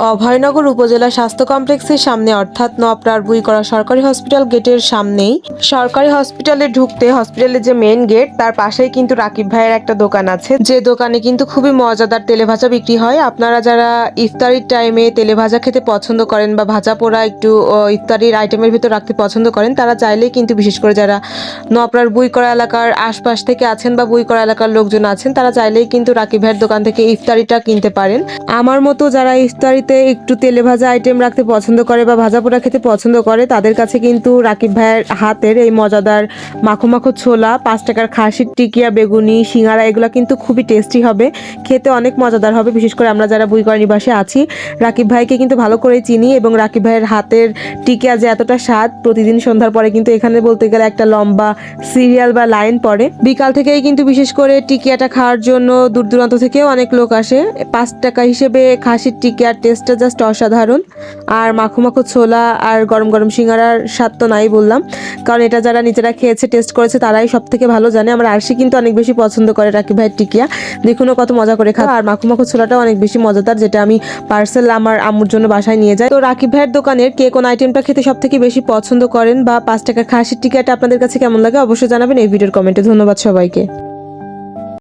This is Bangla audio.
অভয়নগর উপজেলা স্বাস্থ্য কমপ্লেক্সের সামনে অর্থাৎ নওপ্রার বুইকরা সরকারি হসপিটাল গেটের সামনেই সরকারি হসপিটালে ঢুকতে হসপিটালের যে মেইন গেট তার পাশেই কিন্তু রাকিব ভাইয়ের একটা দোকান আছে, যে দোকানে কিন্তু খুবই মজাদার তেলে ভাজা বিক্রি হয়। আপনারা যারা ইফতারির টাইমে তেলে ভাজা খেতে পছন্দ করেন বা ভাজা পোড়া একটু ইফতারির আইটেমের ভিতর রাখতে পছন্দ করেন, তারা চাইলেই কিন্তু, বিশেষ করে যারা নওপ্রার বুইকরা এলাকার আশপাশ থেকে আছেন বা বুইকরা এলাকার লোকজন আছেন, তারা চাইলেই কিন্তু রাকিব ভাইয়ের দোকান থেকে ইফতারিটা কিনতে পারেন। আমার মতো যারা ইফতারিতে একটু তেলে ভাজা আইটেম রাখতে পছন্দ করে বা ভাজা পোড়া খেতে পছন্দ করে, তাদের কাছে কিন্তু রাকিব ভাইয়ের হাতের এই মজাদার মাখো মাখো ছোলা, 5 টাকার খাসির টিকিয়া, বেগুনি, সিঙ্গারা এগুলো কিন্তু খুবই টেস্টি হবে, খেতে অনেক মজাদার হবে। বিশেষ করে আমরা যারা বুইকরা নিবাসে আছি, রাকিব ভাইকে কিন্তু ভালো করে চিনি এবং রাকিব ভাইয়ের হাতের টিকিয়া যে এতটা স্বাদ, প্রতিদিন সন্ধ্যার পরে কিন্তু এখানে বলতে গেলে একটা লম্বা সিরিয়াল বা লাইন পড়ে। বিকাল থেকেই কিন্তু বিশেষ করে টিকিয়াটা খাওয়ার জন্য দূর দূরান্ত থেকেও অনেক লোক আসে। 5 টাকা হিসেবে খাসির টিকিয়ার টেস্টটা জাস্ট অসাধারণ। আর মাখো মাখো ছোলা আর গরম গরম সিঙ্গারার স্বাদ তো নাই বললাম, কারণ এটা যারা নিজেরা খেয়েছে, টেস্ট করেছে, তারাই সব থেকে ভালো জানে। আমার আরশি কিন্তু অনেক বেশি পছন্দ করে রাকিব ভাইয়ের টিকিয়া, দেখুনও কত মজা করে খায়। আর মাখো মাখো ছোলাটাও অনেক বেশি মজাদার, যেটা আমি পার্সেল আমার আম্মুর জন্য বাসায় নিয়ে যাই। তো রাকিব ভাইয়ের দোকানের কে কোন আইটেমটা খেতে সব থেকে বেশি পছন্দ করেন বা 5 টাকার খাসির টিকিয়াটা আপনাদের কাছে কেমন লাগে অবশ্যই জানাবেন এই ভিডিওর কমেন্টে। ধন্যবাদ সবাইকে।